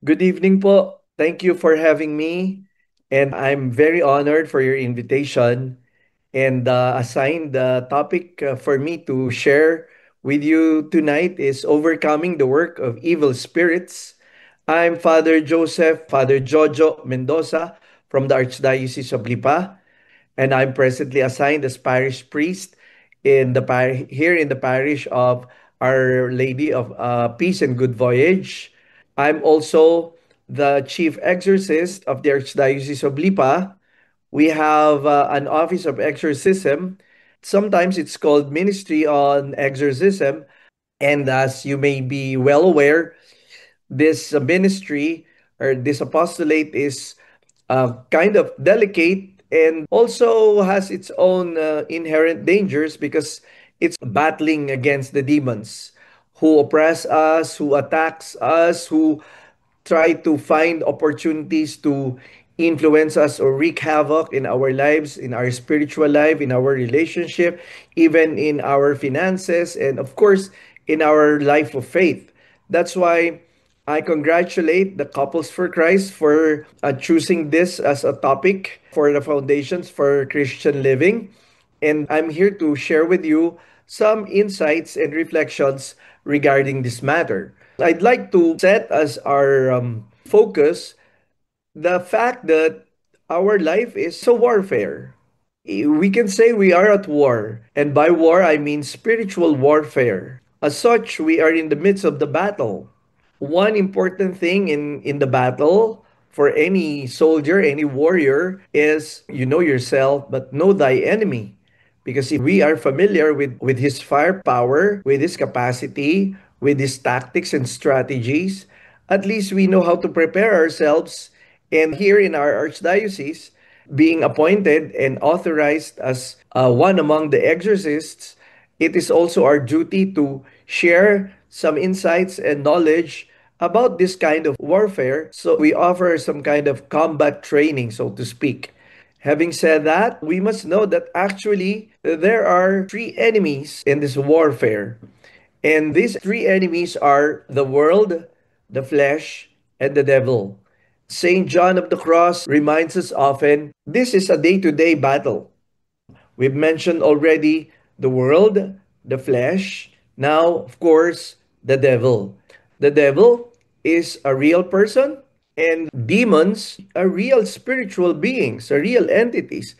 Good evening po. Thank you for having me. And I'm very honored for your invitation and assigned the topic for me to share with you tonight is overcoming the work of evil spirits. I'm Father Jojo Mendoza from the Archdiocese of Lipa, and I'm presently assigned as parish priest here in the parish of Our Lady of Peace and Good Voyage. I'm also the chief exorcist of the Archdiocese of Lipa. We have an office of exorcism. Sometimes it's called Ministry on Exorcism. And as you may be well aware, this ministry or this apostolate is kind of delicate and also has its own inherent dangers because it's battling against the demons who oppress us, who attacks us, who try to find opportunities to influence us or wreak havoc in our lives, in our spiritual life, in our relationship, even in our finances, and of course, in our life of faith. That's why I congratulate the Couples for Christ for choosing this as a topic for the Foundations for Christian Living. And I'm here to share with you some insights and reflections regarding this matter. I'd like to set as our focus the fact that our life is a warfare. We can say we are at war, and by war I mean spiritual warfare. As such, we are in the midst of the battle. One important thing in the battle for any soldier, any warrior, is you know yourself, but know thy enemy. Because if we are familiar with his firepower, with his capacity, with his tactics and strategies, at least we know how to prepare ourselves. And here in our archdiocese, being appointed and authorized as one among the exorcists, it is also our duty to share some insights and knowledge about this kind of warfare. So we offer some kind of combat training, so to speak. Having said that, we must know that actually there are three enemies in this warfare. And these three enemies are the world, the flesh, and the devil. St. John of the Cross reminds us often this is a day to day battle. We've mentioned already the world, the flesh, now, of course, the devil. The devil is a real person, and demons are real spiritual beings, are real entities.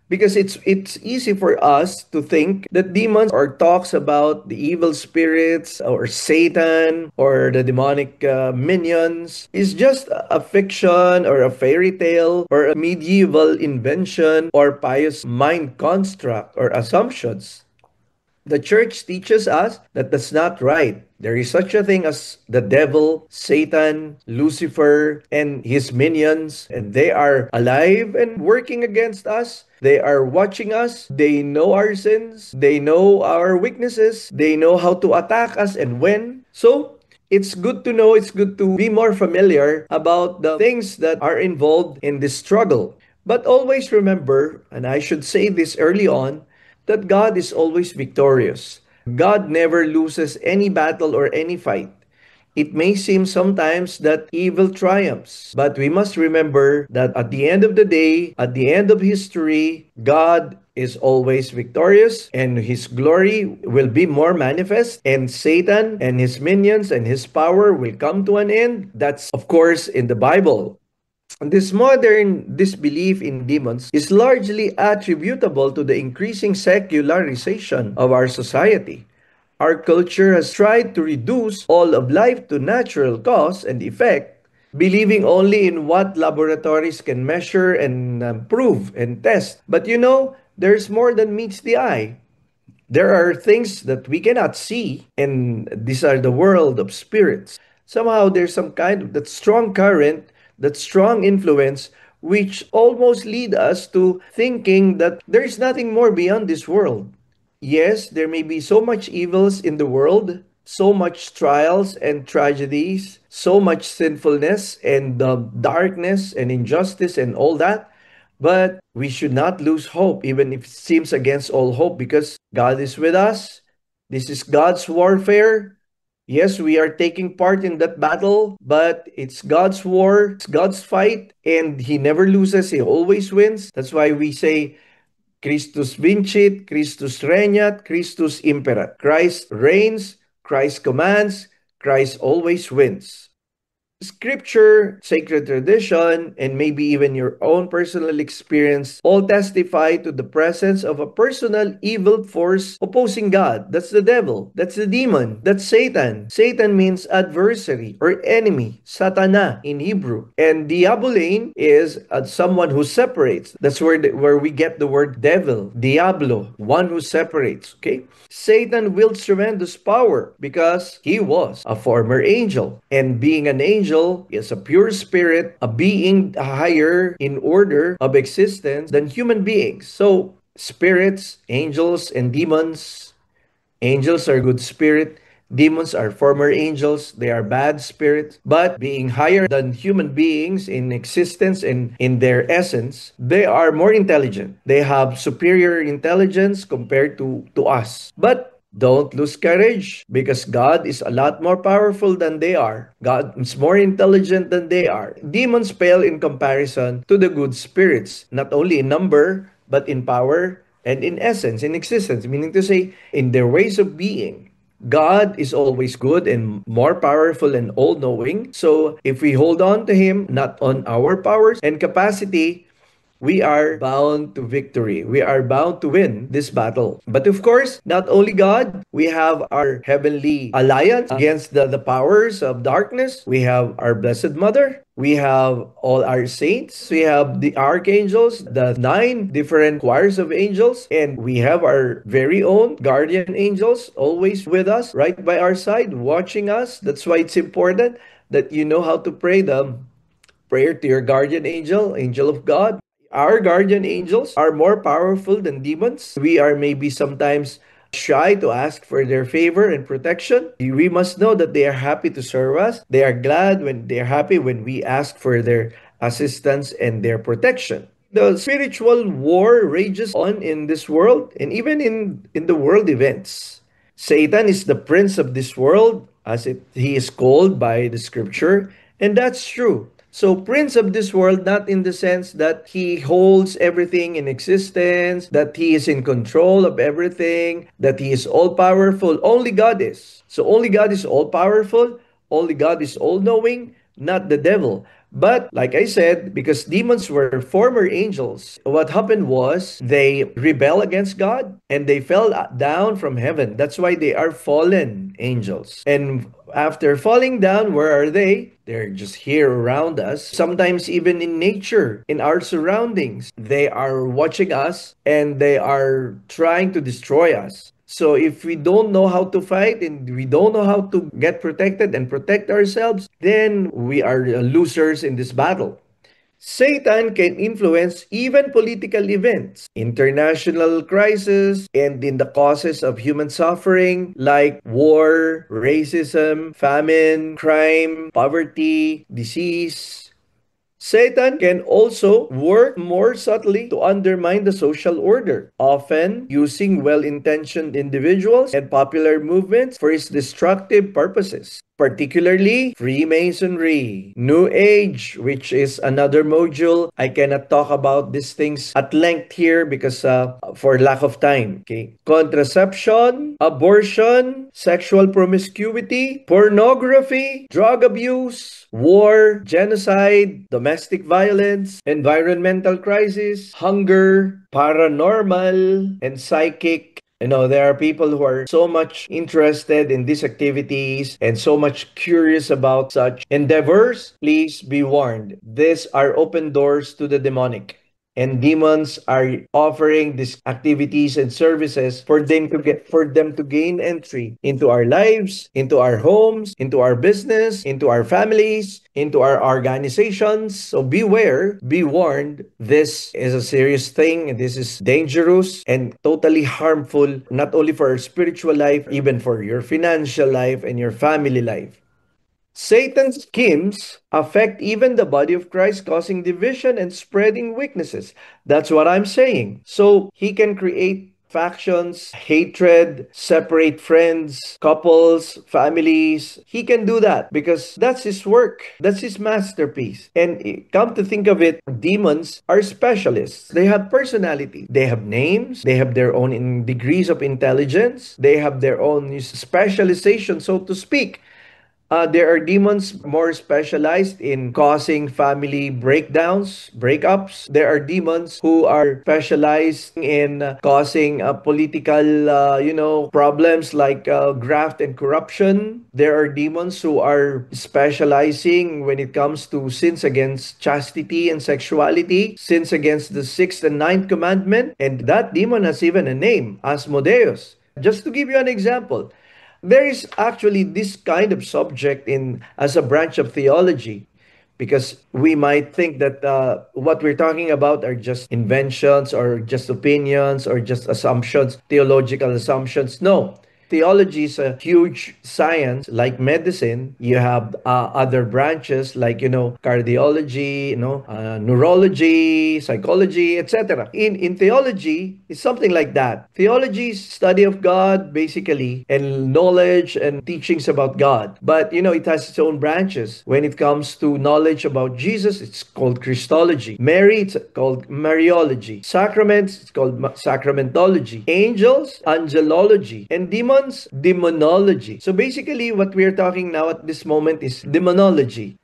Because it's easy for us to think that demons or talks about the evil spirits or Satan or the demonic minions is just a fiction or a fairy tale or a medieval invention or pious mind construct or assumptions. The church teaches us that that's not right. There is such a thing as the devil, Satan, Lucifer, and his minions, and they are alive and working against us. They are watching us. They know our sins. They know our weaknesses. They know how to attack us and when. So, it's good to know, it's good to be more familiar about the things that are involved in this struggle. But always remember, and I should say this early on, that God is always victorious. God never loses any battle or any fight. It may seem sometimes that evil triumphs, but we must remember that at the end of the day, at the end of history, God is always victorious and his glory will be more manifest, and Satan and his minions and his power will come to an end. That's, of course, in the Bible. This modern disbelief in demons is largely attributable to the increasing secularization of our society. Our culture has tried to reduce all of life to natural cause and effect, believing only in what laboratories can measure and prove and test. But you know, there's more than meets the eye. There are things that we cannot see, and these are the world of spirits. Somehow there's some kind of that strong current, that strong influence, which almost lead us to thinking that there is nothing more beyond this world. Yes, there may be so much evils in the world, so much trials and tragedies, so much sinfulness and darkness and injustice and all that. But we should not lose hope, even if it seems against all hope, because God is with us. This is God's warfare. Yes, we are taking part in that battle, but it's God's war, it's God's fight, and He never loses, He always wins. That's why we say, Christus vincit, Christus regnat, Christus imperat. Christ reigns, Christ commands, Christ always wins. Scripture, sacred tradition, and maybe even your own personal experience all testify to the presence of a personal evil force opposing God. That's the devil. That's the demon. That's Satan. Satan means adversary or enemy. Satana in Hebrew. And diabolane is someone who separates. That's where we get the word devil. Diablo, one who separates. Okay? Satan wields tremendous power because he was a former angel. And being an angel is a pure spirit, a being higher in order of existence than human beings. So, spirits, angels, and demons. Angels are good spirit. Demons are former angels. They are bad spirits. But being higher than human beings in existence and in their essence, they are more intelligent. They have superior intelligence compared to us. But don't lose courage because God is a lot more powerful than they are. God is more intelligent than they are. Demons pale in comparison to the good spirits, not only in number, but in power and in essence, in existence, meaning to say, in their ways of being. God is always good and more powerful and all knowing. So if we hold on to Him, not on our powers and capacity, we are bound to victory. We are bound to win this battle. But of course, not only God, we have our heavenly alliance against the powers of darkness. We have our Blessed Mother. We have all our saints. We have the archangels, the nine different choirs of angels. And we have our very own guardian angels always with us, right by our side, watching us. That's why it's important that you know how to pray the prayer to your guardian angel, angel of God. Our guardian angels are more powerful than demons. We are maybe sometimes shy to ask for their favor and protection. We must know that they are happy to serve us. They are glad when they are happy when we ask for their assistance and their protection. The spiritual war rages on in this world and even in the world events. Satan is the prince of this world, as he is called by the scripture, and that's true. So, prince of this world, not in the sense that he holds everything in existence, that he is in control of everything, that he is all powerful. Only God is. So, only God is all powerful, only God is all knowing, not the devil. But like I said, because demons were former angels, what happened was they rebel against God and they fell down from heaven. That's why they are fallen angels. And after falling down, where are they? They're just here around us. Sometimes even in nature, in our surroundings, they are watching us and they are trying to destroy us. So if we don't know how to fight and we don't know how to get protected and protect ourselves, then we are losers in this battle. Satan can influence even political events, international crises, and in the causes of human suffering like war, racism, famine, crime, poverty, disease. Satan can also work more subtly to undermine the social order, often using well-intentioned individuals and popular movements for his destructive purposes, particularly Freemasonry, New Age, which is another module. I cannot talk about these things at length here because for lack of time. Okay, contraception, abortion, sexual promiscuity, pornography, drug abuse, war, genocide, domestic violence, environmental crisis, hunger, paranormal, and psychic. There are people who are so much interested in these activities and so much curious about such endeavors. Please be warned. These are open doors to the demonic. And demons are offering these activities and services for them to gain entry into our lives, into our homes, into our business, into our families, into our organizations. So beware, be warned. This is a serious thing. This is dangerous and totally harmful, not only for our spiritual life, even for your financial life and your family life. Satan's schemes affect even the body of Christ, causing division and spreading weaknesses. That's what I'm saying. So he can create factions, hatred, separate friends, couples, families. He can do that because that's his work. That's his masterpiece. And come to think of it, demons are specialists. They have personality. They have names. They have their own degrees of intelligence. They have their own specialization, so to speak. There are demons more specialized in causing family breakdowns, breakups. There are demons who are specialized in causing political, problems like graft and corruption. There are demons who are specializing when it comes to sins against chastity and sexuality, sins against the sixth and ninth commandment. And that demon has even a name, Asmodeus. Just to give you an example, there is actually this kind of subject in as a branch of theology, because we might think that what we're talking about are just inventions or just opinions or just assumptions, theological assumptions. No. Theology is a huge science like medicine. You have other branches like, cardiology, neurology, psychology, etc. In theology, it's something like that. Theology is study of God, basically, and knowledge and teachings about God. But, it has its own branches. When it comes to knowledge about Jesus, it's called Christology. Mary, it's called Mariology. Sacraments, it's called Sacramentology. Angels, Angelology. And demons, Demonology. So basically, what we are talking now at this moment is demonology.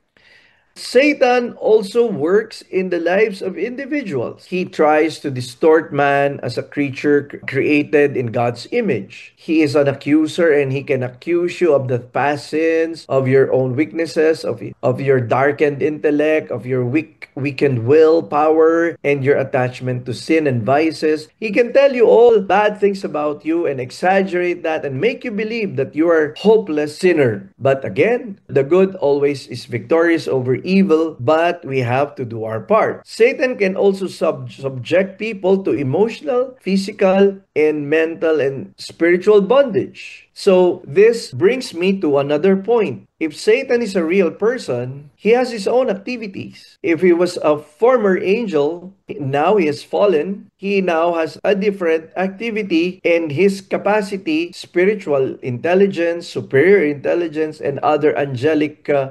Satan also works in the lives of individuals. He tries to distort man as a creature created in God's image. He is an accuser and he can accuse you of the past sins, of your own weaknesses, of your darkened intellect, of your weakened will, power, and your attachment to sin and vices. He can tell you all bad things about you and exaggerate that and make you believe that you are a hopeless sinner. But again, the good always is victorious over evil, but we have to do our part. Satan can also subject people to emotional, physical, and mental and spiritual bondage. So this brings me to another point. If Satan is a real person, he has his own activities. If he was a former angel, now he has fallen, he now has a different activity, and his capacity, spiritual intelligence, superior intelligence, and other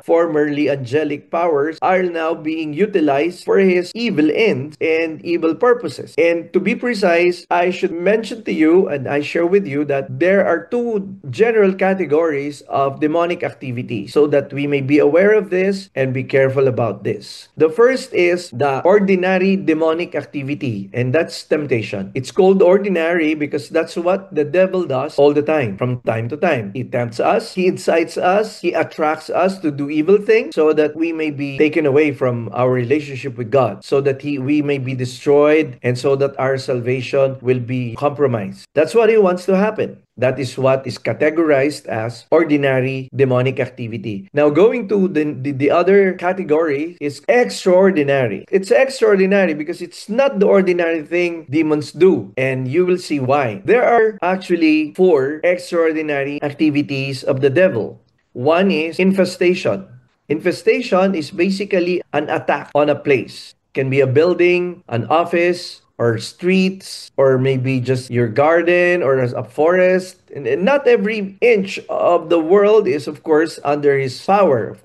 formerly angelic powers are now being utilized for his evil ends and evil purposes. And to be precise, I should mention to you and I share with you that there are two general categories of demonic activity, so that we may be aware of this and be careful about this. The first is the ordinary demonic activity, and that's temptation. It's called ordinary because that's what the devil does all the time, from time to time. He tempts us, he incites us, he attracts us to do evil things so that we may be taken away from our relationship with God, so that we may be destroyed, and so that our salvation will be compromised. That's what he wants to happen. That is what is categorized as ordinary demonic activity. Now, going to the other category is extraordinary. It's extraordinary because it's not the ordinary thing demons do, and you will see why. There are actually four extraordinary activities of the devil. One is infestation. Infestation is basically an attack on a place. Can be a building, an office, or streets, or maybe just your garden or a forest. And not every inch of the world is, of course, under his power.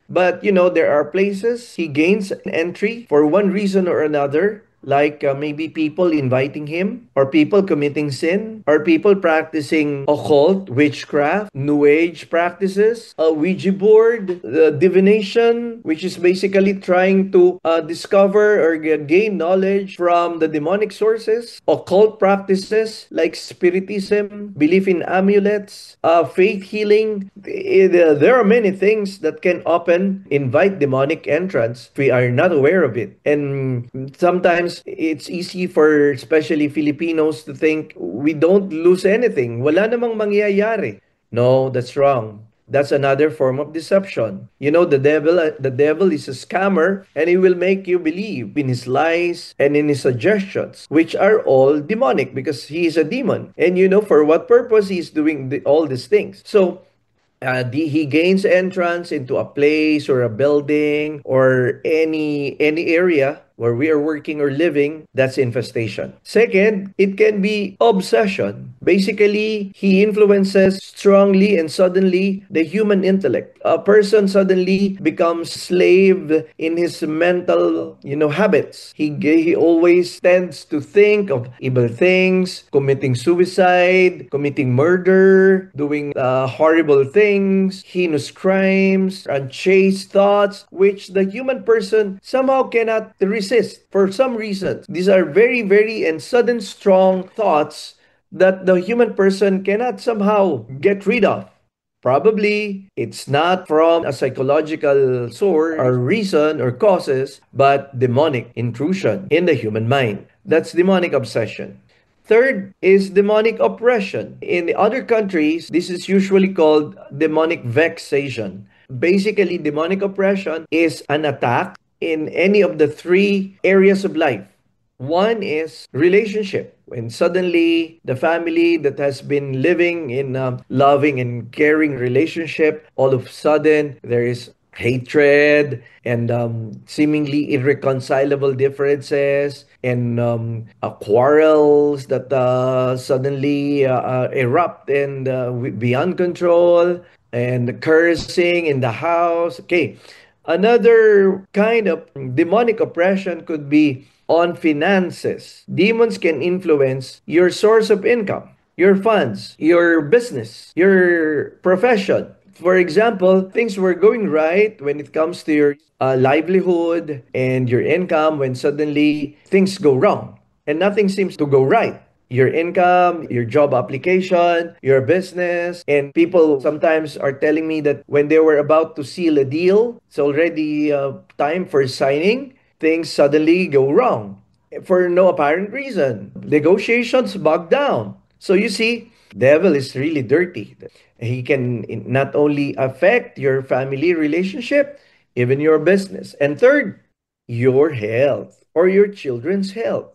But, there are places he gains an entry for one reason or another, like maybe people inviting him, or people committing sin, or people practicing occult, witchcraft, new age practices, a Ouija board, divination, which is basically trying to discover or gain knowledge from the demonic sources, occult practices like spiritism, belief in amulets, faith healing. There are many things that can often invite demonic entrance if we are not aware of it. And sometimes it's easy for especially Filipinos to think we don't lose anything. Wala namang mangyayari. No, that's wrong. That's another form of deception. The devil is a scammer, and he will make you believe in his lies and in his suggestions, which are all demonic because he is a demon. And for what purpose he is doing all these things. So he gains entrance into a place or a building or any area where we are working or living, that's infestation. Second, it can be obsession. Basically, he influences strongly and suddenly the human intellect. A person suddenly becomes slave in his mental, habits. He always tends to think of evil things, committing suicide, committing murder, doing horrible things, heinous crimes, unchaste thoughts, which the human person somehow cannot resist for some reasons. These are very, very and sudden strong thoughts that the human person cannot somehow get rid of. Probably it's not from a psychological source or reason or causes, but demonic intrusion in the human mind. That's demonic obsession. Third is demonic oppression. In the other countries, this is usually called demonic vexation. Basically, demonic oppression is an attack in any of the three areas of life. One is relationship. When suddenly the family that has been living in a loving and caring relationship, all of a sudden there is hatred and seemingly irreconcilable differences and quarrels that suddenly erupt and beyond control and cursing in the house. Okay, another kind of demonic oppression could be on finances. Demons can influence your source of income, your funds, your business, your profession. For example, things were going right when it comes to your livelihood and your income when suddenly things go wrong and nothing seems to go right. Your income, your job application, your business. And people sometimes are telling me that when they were about to seal a deal, it's already time for signing, things suddenly go wrong for no apparent reason. Negotiations bog down. So you see, devil is really dirty. He can not only affect your family relationship, even your business. And third, your health or your children's health.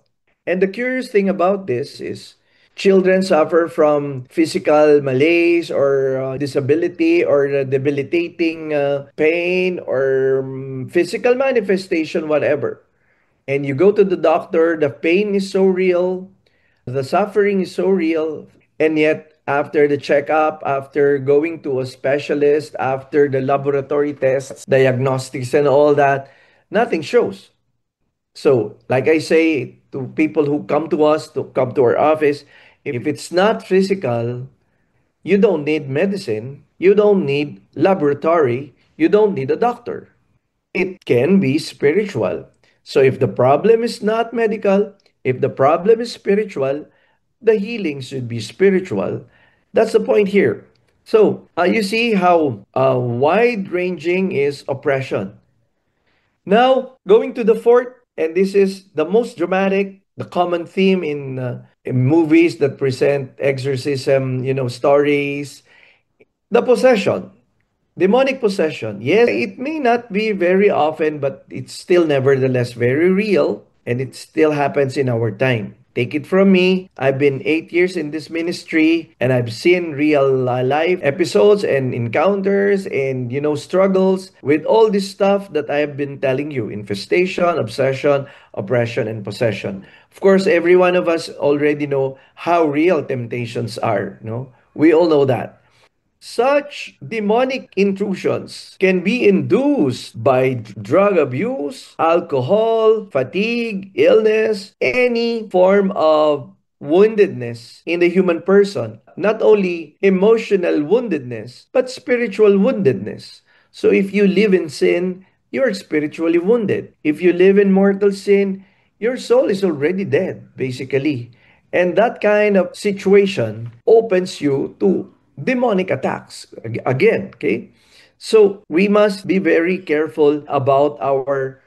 And the curious thing about this is children suffer from physical malaise or disability or debilitating pain or physical manifestation, whatever. And you go to the doctor, the pain is so real, the suffering is so real, and yet after the checkup, after going to a specialist, after the laboratory tests, diagnostics, and all that, nothing shows. So, like I say to people who come to us, to come to our office, if it's not physical, you don't need medicine, you don't need laboratory, you don't need a doctor. It can be spiritual. So, if the problem is not medical, if the problem is spiritual, the healing should be spiritual. That's the point here. So, you see how wide ranging is oppression. Now, going to the fourth, and this is the most dramatic, the common theme in movies that present exorcism, stories, the possession. Demonic possession. Yes, it may not be very often, but it's still nevertheless very real and it still happens in our time. Take it from me. I've been 8 years in this ministry and I've seen real life episodes and encounters and, struggles with all this stuff that I have been telling you: infestation, obsession, oppression, and possession. Of course, every one of us already know how real temptations are. No? We all know that. Such demonic intrusions can be induced by drug abuse, alcohol, fatigue, illness, any form of woundedness in the human person. Not only emotional woundedness, but spiritual woundedness. So if you live in sin, you're spiritually wounded. If you live in mortal sin, your soul is already dead, basically. And that kind of situation opens you to demonic attacks again. Okay, so we must be very careful about our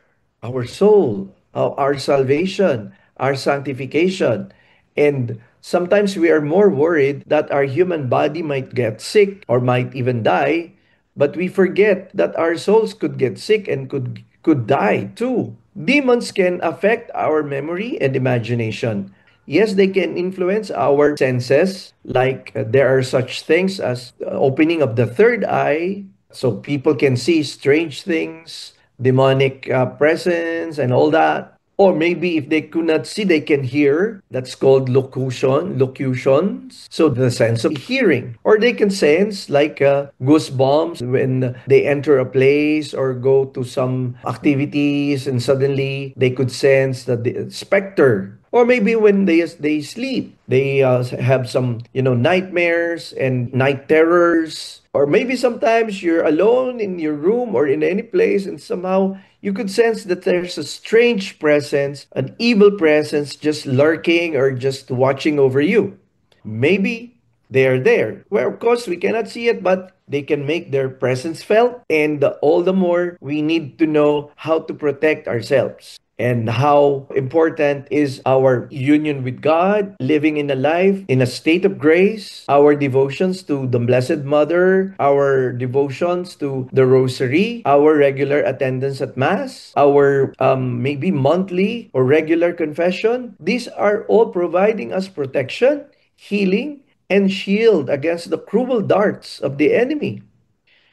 soul, our salvation, our sanctification. And sometimes we are more worried that our human body might get sick or might even die, but we forget that our souls could get sick and could die too. Demons can affect our memory and imagination. Yes, they can influence our senses, like there are such things as opening of the third eye, so people can see strange things, demonic presence, and all that. Or maybe if they could not see, they can hear. That's called locutions. So the sense of hearing. Or they can sense like goosebumps when they enter a place or go to some activities and suddenly they could sense that the specter. Or maybe when they sleep, they have some nightmares and night terrors. Or maybe sometimes you're alone in your room or in any place, and somehow you could sense that there's a strange presence, an evil presence just lurking or just watching over you. Maybe they are there. Well, of course, we cannot see it, but they can make their presence felt. And all the more, we need to know how to protect ourselves and how important is our union with God, living in a life in a state of grace, our devotions to the Blessed Mother, our devotions to the Rosary, our regular attendance at Mass, our maybe monthly or regular confession. These are all providing us protection, healing, and shield against the cruel darts of the enemy.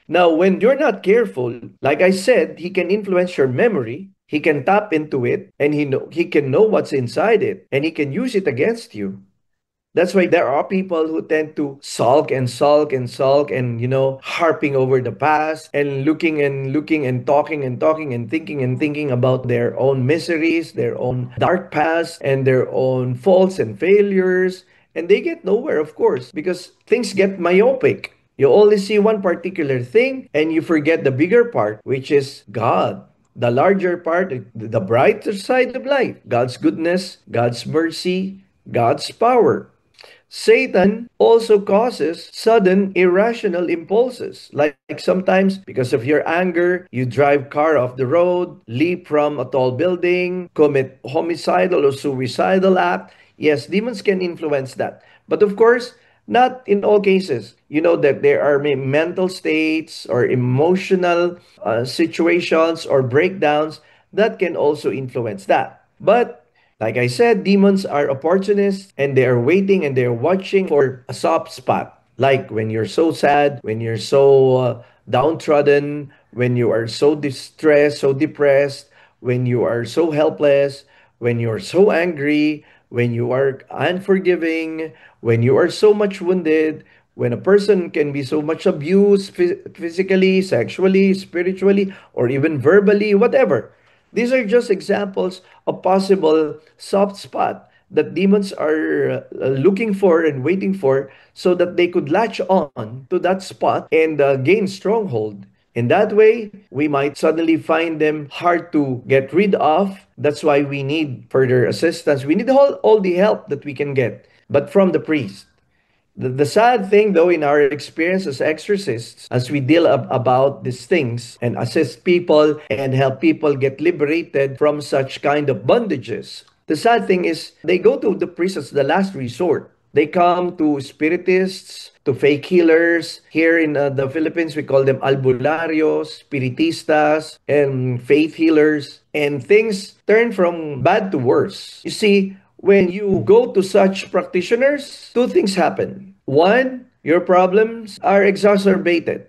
Now, when you're not careful, like I said, he can influence your memory. He can tap into it, and he can know what's inside it, and he can use it against you. That's why there are people who tend to sulk and sulk and sulk and, harping over the past and looking and talking and thinking about their own miseries, their own dark past, and their own faults and failures. And they get nowhere, of course, because things get myopic. You only see one particular thing and you forget the bigger part, which is God. The larger part, the brighter side of life, God's goodness, God's mercy, God's power. Satan also causes sudden irrational impulses. Like sometimes because of your anger, you drive car off the road, leap from a tall building, commit homicidal or suicidal act. Yes, demons can influence that. But of course, not in all cases. You know that there are mental states or emotional situations or breakdowns that can also influence that. But like I said, demons are opportunists and they are waiting and they're watching for a soft spot. Like when you're so sad, when you're so downtrodden, when you are so distressed, so depressed, when you are so helpless, when you're so angry, when you are unforgiving, when you are so much wounded, when a person can be so much abused physically, sexually, spiritually, or even verbally, whatever. These are just examples of possible soft spot that demons are looking for and waiting for so that they could latch on to that spot and gain stronghold. In that way, we might suddenly find them hard to get rid of. That's why we need further assistance. We need all the help that we can get, but from the priest. The sad thing, though, in our experience as exorcists, as we deal about these things and assist people and help people get liberated from such kind of bondages, the sad thing is they go to the priest as the last resort. They come to spiritists, to fake healers. Here in the Philippines, we call them albularios, spiritistas, and faith healers. And things turn from bad to worse. You see, when you go to such practitioners, two things happen. One, your problems are exacerbated.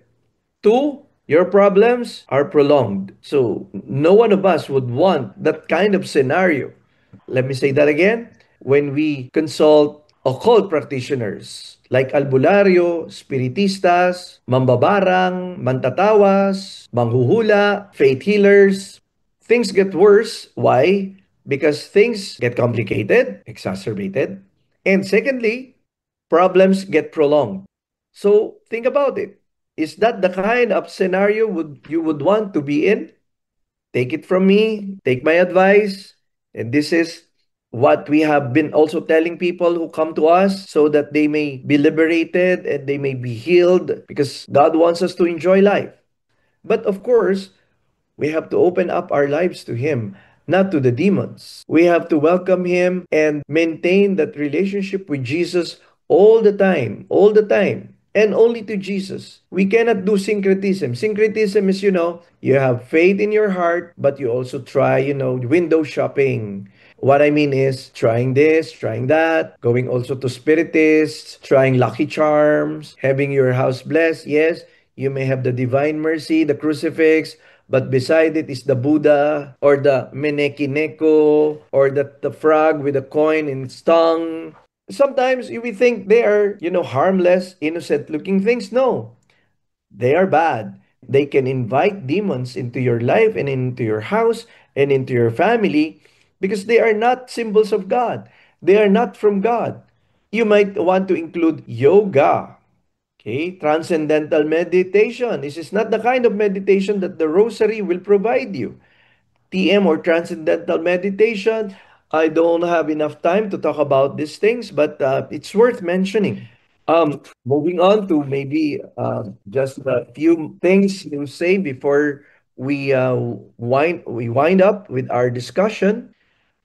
Two, your problems are prolonged. So, no one of us would want that kind of scenario. Let me say that again. When we consult occult practitioners like albulario, spiritistas, mambabarang, mantatawas, manghuhula, faith healers, things get worse. Why? Because things get complicated, exacerbated. And secondly, problems get prolonged. So think about it. Is that the kind of scenario you would want to be in? Take it from me, take my advice. And this is what we have been also telling people who come to us so that they may be liberated and they may be healed because God wants us to enjoy life. But of course, we have to open up our lives to Him, not to the demons. We have to welcome Him and maintain that relationship with Jesus all the time, and only to Jesus. We cannot do syncretism. Syncretism is, you have faith in your heart, but you also try, window shopping. What I mean is trying this, trying that, going also to spiritists, trying lucky charms, having your house blessed. Yes, you may have the divine mercy, the crucifix, but beside it is the Buddha or the Meneki Neko or the frog with a coin in its tongue. Sometimes we think they are, harmless, innocent looking things. No, they are bad. They can invite demons into your life and into your house and into your family because they are not symbols of God. They are not from God. You might want to include yoga, okay? Transcendental meditation. This is not the kind of meditation that the rosary will provide you. TM or transcendental meditation. I don't have enough time to talk about these things, but it's worth mentioning. Moving on to maybe just a few things to say before we wind up with our discussion.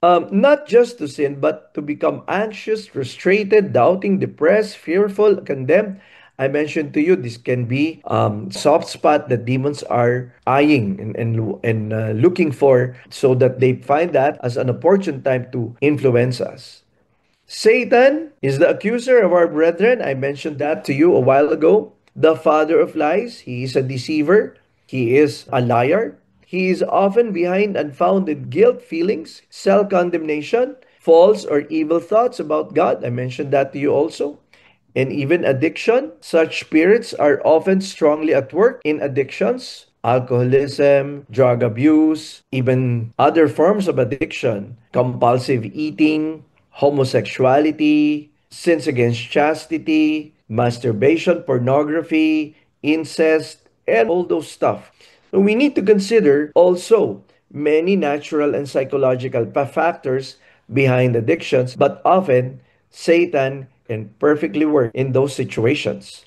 Not just to sin, but to become anxious, frustrated, doubting, depressed, fearful, condemned. I mentioned to you this can be soft spot that demons are eyeing and looking for, so that they find that as an opportune time to influence us. Satan is the accuser of our brethren. I mentioned that to you a while ago. The father of lies. He is a deceiver. He is a liar. He is often behind unfounded guilt feelings, self condemnation, false or evil thoughts about God. I mentioned that to you also. And even addiction. Such spirits are often strongly at work in addictions, alcoholism, drug abuse, even other forms of addiction, compulsive eating, homosexuality, sins against chastity, masturbation, pornography, incest, and all those stuff. So we need to consider also many natural and psychological factors behind addictions, but often Satan can perfectly work in those situations.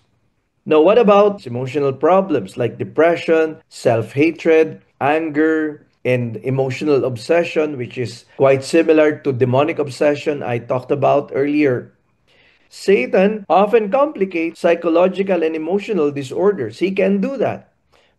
Now, what about emotional problems like depression, self hatred, anger, and emotional obsession, which is quite similar to demonic obsession I talked about earlier? Satan often complicates psychological and emotional disorders. He can do that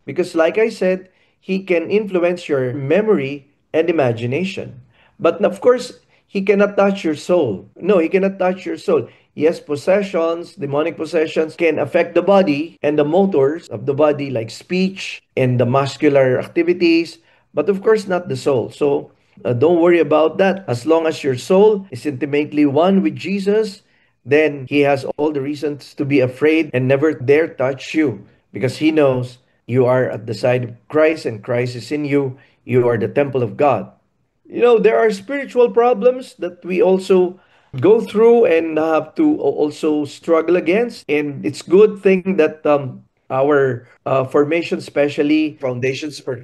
because, like I said, he can influence your memory and imagination. But of course, he cannot touch your soul. No, he cannot touch your soul. Yes, possessions, demonic possessions can affect the body and the motors of the body, like speech and the muscular activities, but of course, not the soul. So don't worry about that. As long as your soul is intimately one with Jesus, then he has all the reasons to be afraid and never dare touch you because he knows you are at the side of Christ and Christ is in you. You are the temple of God. There are spiritual problems that we also go through and have to also struggle against. And it's good thing that our formation, especially foundations for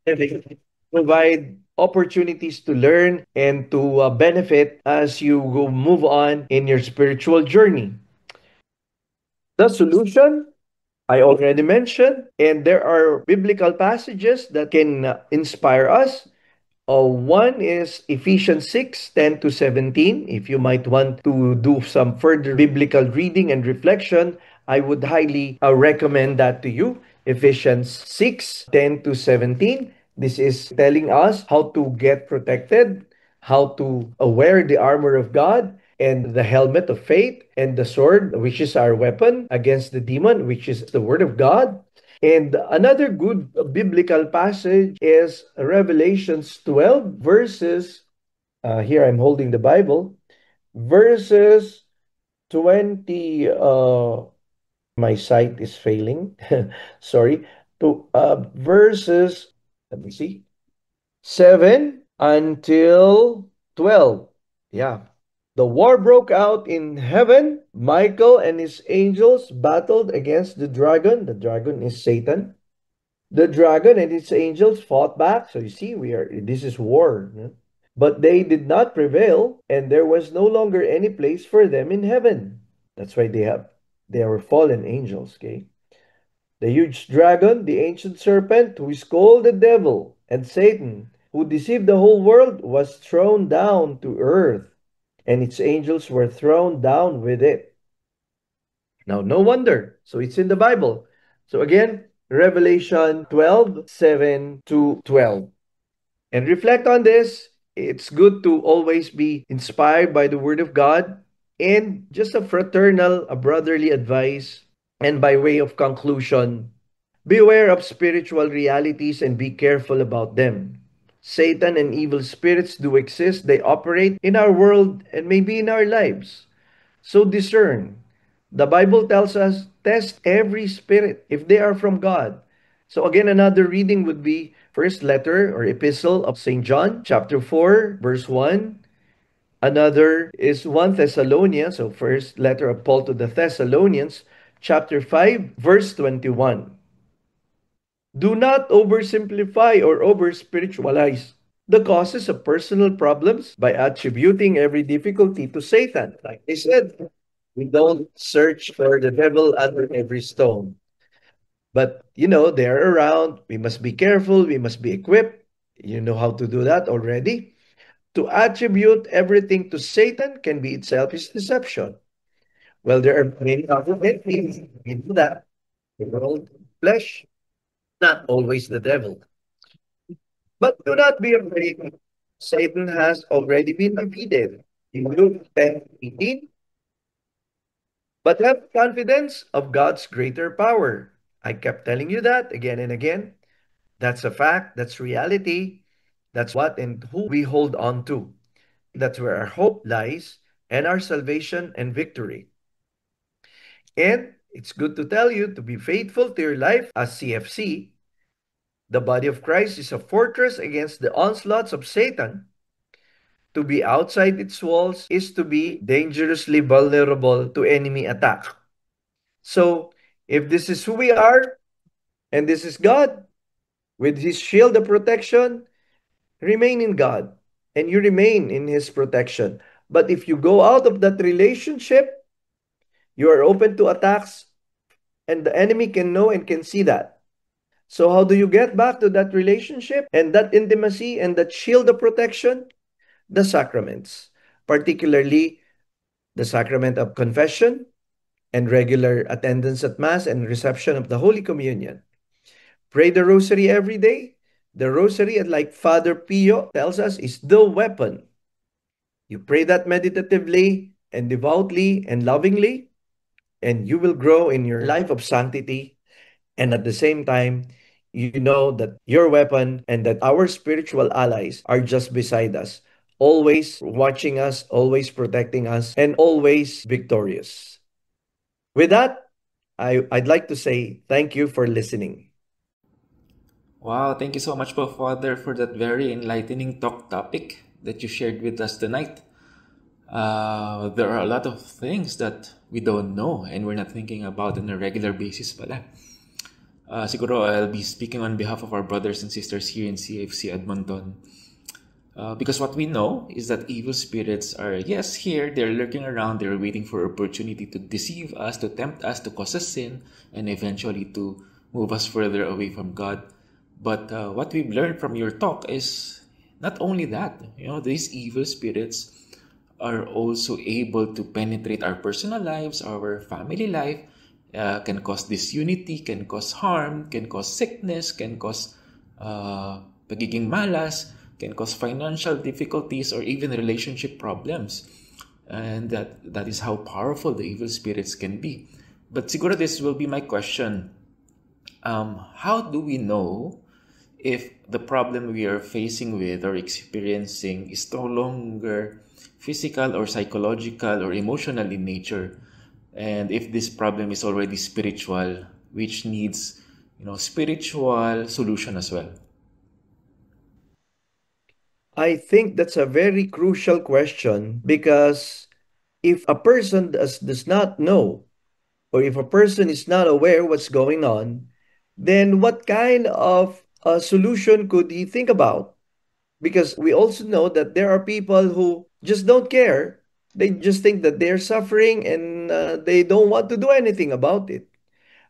living, provide opportunities to learn and to benefit as you go move on in your spiritual journey. The solution I already mentioned, and there are biblical passages that can inspire us. One is Ephesians 6:10 to 17. If you might want to do some further biblical reading and reflection, I would highly recommend that to you. Ephesians 6:10 to 17. This is telling us how to get protected, how to wear the armor of God, and the helmet of faith, and the sword, which is our weapon against the demon, which is the word of God. And another good biblical passage is Revelations 12, verses, here I'm holding the Bible, verses 20, my sight is failing. Sorry. Verses, let me see, 7 until 12. Yeah. The war broke out in heaven. Michael and his angels battled against the dragon. The dragon is Satan. The dragon and its angels fought back. So you see, this is war. Yeah? But they did not prevail, and there was no longer any place for them in heaven. That's why they were fallen angels, okay? The huge dragon, the ancient serpent, who is called the devil and Satan, who deceived the whole world, was thrown down to earth, and its angels were thrown down with it. Now, no wonder. So it's in the Bible. So again, Revelation 12:7 to 12. And reflect on this. It's good to always be inspired by the Word of God and just a brotherly advice. And by way of conclusion, Beware of spiritual realities and be careful about them. Satan and evil spirits do exist. They operate in our world and maybe in our lives. So discern. The Bible tells us, test every spirit if they are from God. So again, another reading would be first letter or epistle of St. John, chapter 4, verse 1. Another is 1 Thessalonians, so first letter of Paul to the Thessalonians, chapter 5, verse 21. Do not oversimplify or over spiritualize the causes of personal problems by attributing every difficulty to Satan. Like I said, we don't search for the devil under every stone. But, they're around. We must be careful. We must be equipped. You know how to do that already. To attribute everything to Satan can be itself is deception. Well, there are many other enemies. We do that. The world, flesh, not always the devil. But do not be afraid. Satan has already been defeated. In Luke 10:18, but have confidence of God's greater power. I kept telling you that again and again. That's a fact. That's reality. That's what and who we hold on to. That's where our hope lies and our salvation and victory. And it's good to tell you to be faithful to your life as CFC. The body of Christ is a fortress against the onslaughts of Satan. To be outside its walls is to be dangerously vulnerable to enemy attack. So, if this is who we are, and this is God, with His shield of protection, remain in God, and you remain in His protection. But if you go out of that relationship, you are open to attacks, and the enemy can know and can see that. So, how do you get back to that relationship and that intimacy and that shield of protection? The sacraments, particularly the sacrament of confession and regular attendance at Mass and reception of the Holy Communion. Pray the Rosary every day. The Rosary, like Father Pio tells us, is the weapon. You pray that meditatively and devoutly and lovingly, and you will grow in your life of sanctity. And at the same time, you know that your weapon and that our spiritual allies are just beside us, always watching us, always protecting us, and always victorious. With that, I'd like to say thank you for listening. Wow, thank you so much, po, Father, for that very enlightening talk topic that you shared with us tonight. There are a lot of things that we don't know and we're not thinking about on a regular basis pala. Siguro I'll be speaking on behalf of our brothers and sisters here in CFC Edmonton. Because what we know is that evil spirits are, yes, here, they're lurking around, they're waiting for opportunity to deceive us, to tempt us, to cause us sin, and eventually to move us further away from God. But what we've learned from your talk is not only that, these evil spirits are also able to penetrate our personal lives, our family life, can cause disunity, can cause harm, can cause sickness, can cause pagiging malas, can cause financial difficulties or even relationship problems. And that is how powerful the evil spirits can be. But siguro this will be my question. How do we know if the problem we are facing with or experiencing is no longer physical or psychological or emotional in nature, and if this problem is already spiritual, which needs spiritual solution as well? I think that's a very crucial question because if a person does not know or if a person is not aware what's going on, then what kind of a solution could he think about? Because we also know that there are people who just don't care. They just think that they're suffering and they don't want to do anything about it.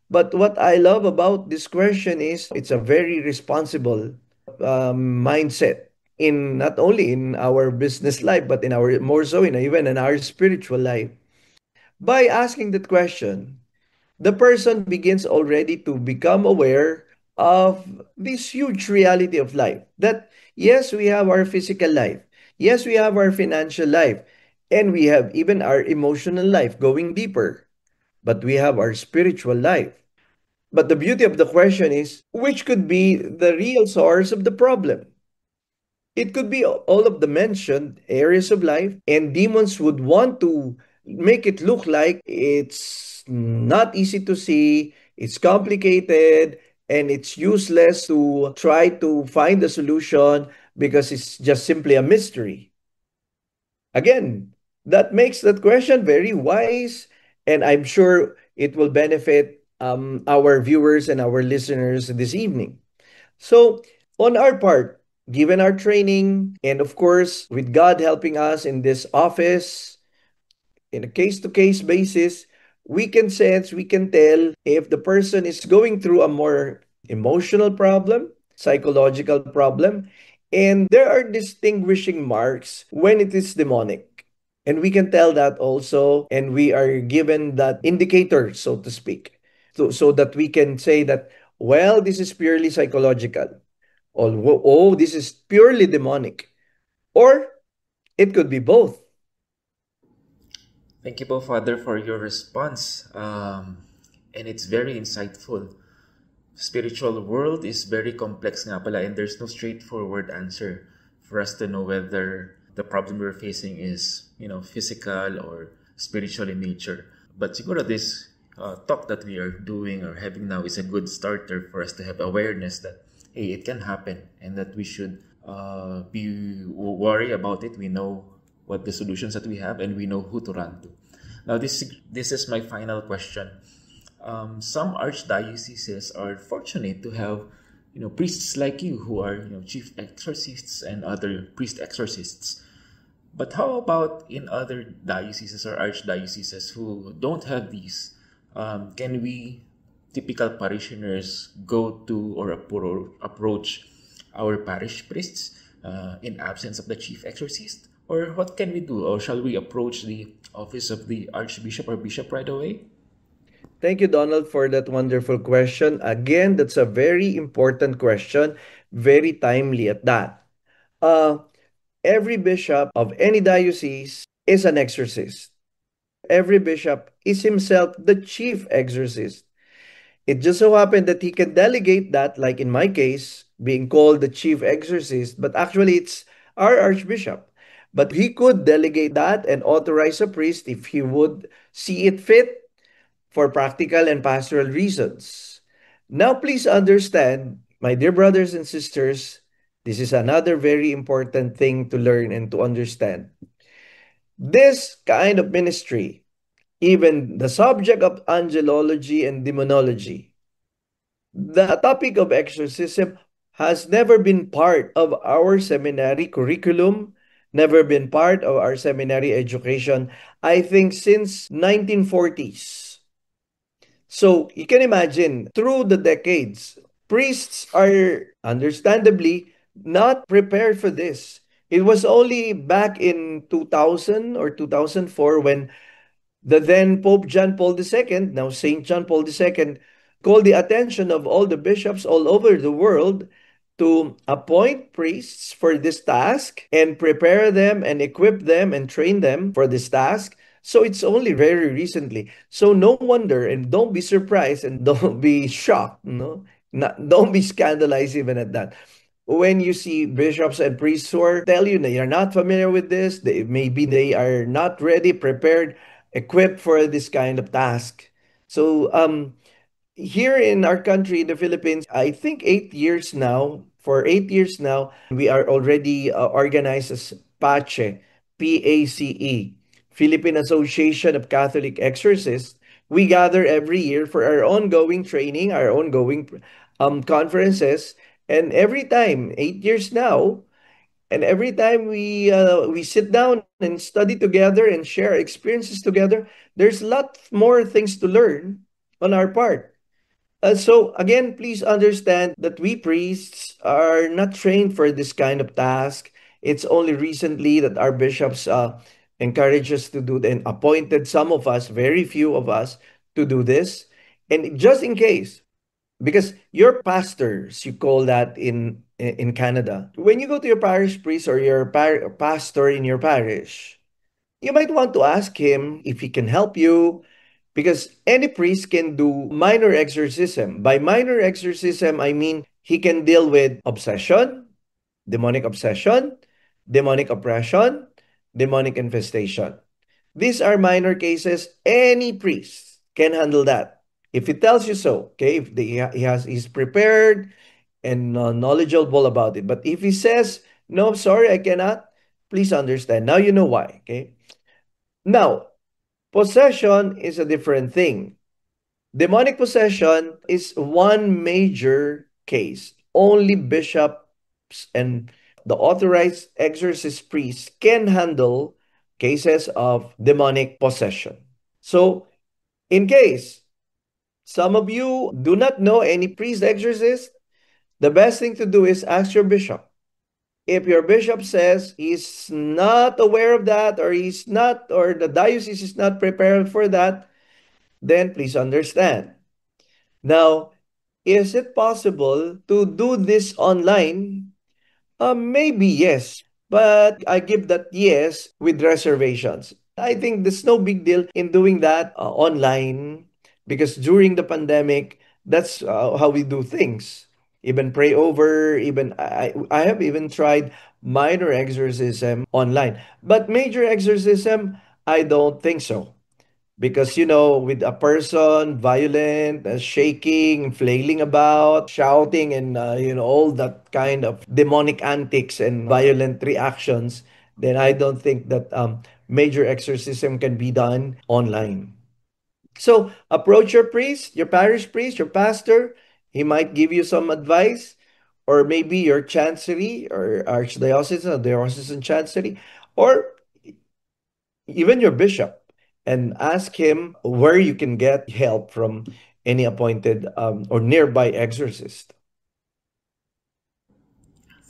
But what I love about this question is it's a very responsible mindset in not only in our business life, but in our more so in even in our spiritual life. By asking that question, the person begins already to become aware of this huge reality of life. That yes, we have our physical life. Yes, we have our financial life. And we have even our emotional life going deeper. But we have our spiritual life. But the beauty of the question is which could be the real source of the problem? It could be all of the mentioned areas of life, and demons would want to make it look like it's not easy to see, it's complicated, and it's useless to try to find a solution because it's just simply a mystery. Again, that makes that question very wise, and I'm sure it will benefit our viewers and our listeners this evening. So, on our part, given our training, and of course, with God helping us in this office, in a case to case basis, we can sense, we can tell if the person is going through a more emotional problem, psychological problem, and there are distinguishing marks when it is demonic. And we can tell that also, and we are given that indicator, so to speak, so that we can say that, well, this is purely psychological, or oh, this is purely demonic, or it could be both. Thank you po, Father, for your response. And it's very insightful. Spiritual world is very complex nga pala, and there's no straightforward answer for us to know whether the problem we're facing is, physical or spiritual in nature. But siguro this talk that we are doing or having now is a good starter for us to have awareness that, hey, it can happen and that we should be worry about it. We know what the solutions that we have and we know who to run to. Now, this is my final question. Some archdioceses are fortunate to have, priests like you who are, chief exorcists and other priest exorcists. But how about in other dioceses or archdioceses who don't have these? Can we, typical parishioners, go to or approach our parish priests in absence of the chief exorcist? Or what can we do? Or shall we approach the office of the archbishop or bishop right away? Thank you, Donald, for that wonderful question. Again, that's a very important question, very timely at that. Uh, every bishop of any diocese is an exorcist. Every bishop is himself the chief exorcist. It just so happened that he can delegate that, like in my case, being called the chief exorcist, but actually it's our archbishop. But he could delegate that and authorize a priest if he would see it fit for practical and pastoral reasons. Now, please understand, my dear brothers and sisters, this is another very important thing to learn and to understand. This kind of ministry, even the subject of angelology and demonology, the topic of exorcism has never been part of our seminary curriculum, never been part of our seminary education, I think since 1940s. So you can imagine, through the decades, priests are understandably not prepared for this. It was only back in 2000 or 2004 when the then Pope John Paul II, now Saint John Paul II, called the attention of all the bishops all over the world to appoint priests for this task and prepare them and equip them and train them for this task. So it's only very recently. So no wonder, and don't be surprised and don't be shocked, no? Don't be scandalized even at that. When you see bishops and priests who are tell you they are not familiar with this, maybe they are not ready, prepared, equipped for this kind of task. So here in our country, the Philippines, I think 8 years now, for 8 years now, we are already organized as PACE, PACE, Philippine Association of Catholic Exorcists. We gather every year for our ongoing training, our ongoing conferences, and every time, 8 years now, and every time we sit down and study together and share experiences together, there's a lot more things to learn on our part. So again, please understand that we priests are not trained for this kind of task. It's only recently that our bishops encouraged us to do and appointed some of us, very few of us, to do this. And just in case, because your pastors, you call that in Canada, when you go to your parish priest or your pastor in your parish, you might want to ask him if he can help you Because any priest can do minor exorcism. By minor exorcism, I mean he can deal with obsession, demonic oppression, demonic infestation. These are minor cases. Any priest can handle that. If he tells you so, okay, if he's prepared and knowledgeable about it. But if he says, no, sorry, I cannot, please understand. Now you know why, okay? Now, possession is a different thing. Demonic possession is one major case. Only bishops and the authorized exorcist priests can handle cases of demonic possession. So, in case some of you do not know any priest exorcist, the best thing to do is ask your bishop. If your bishop says he's not aware of that, or he's not, or the diocese is not prepared for that, then please understand. Now, is it possible to do this online? Maybe yes, but I give that yes with reservations. I think there's no big deal in doing that online because during the pandemic, that's how we do things. Even pray over, even I have even tried minor exorcism online, but major exorcism, I don't think so. Because, with a person violent, shaking, flailing about, shouting, and, all that kind of demonic antics and violent reactions, then I don't think that major exorcism can be done online. So approach your priest, your parish priest, your pastor. He might give you some advice, or maybe your chancery or archdiocesan or diocesan chancery, or even your bishop, and ask him where you can get help from any appointed or nearby exorcist.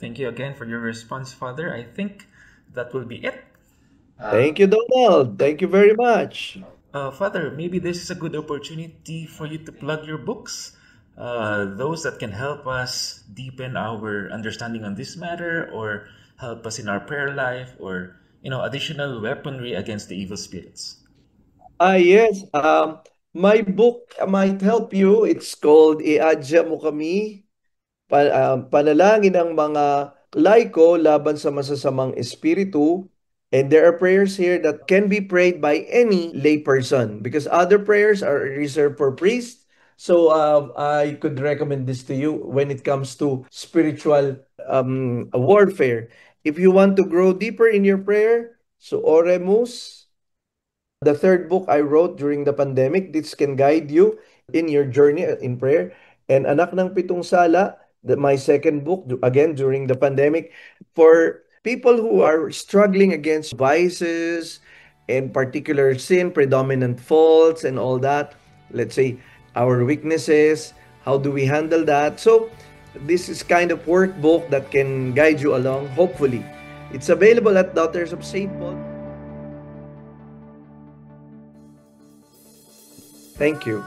Thank you again for your response, Father. I think that will be it. Thank you, Donald. Thank you very much. Father, maybe this is a good opportunity for you to plug your books, those that can help us deepen our understanding on this matter, or help us in our prayer life, or additional weaponry against the evil spirits. Yes. My book might help you. It's called Iadya Mo Kami, panalangin ng mga laiko laban sa masasamang espiritu. And there are prayers here that can be prayed by any layperson because other prayers are reserved for priests. So I could recommend this to you when it comes to spiritual warfare. If you want to grow deeper in your prayer, so Oremus, the third book I wrote during the pandemic. This can guide you in your journey in prayer. And Anak ng Pitong Sala, my second book, again during the pandemic, for people who are struggling against vices, in particular sin, predominant faults, and all that. Let's say our weaknesses, how do we handle that? So, this is kind of workbook that can guide you along, hopefully. It's available at Daughters of St. Paul. Thank you.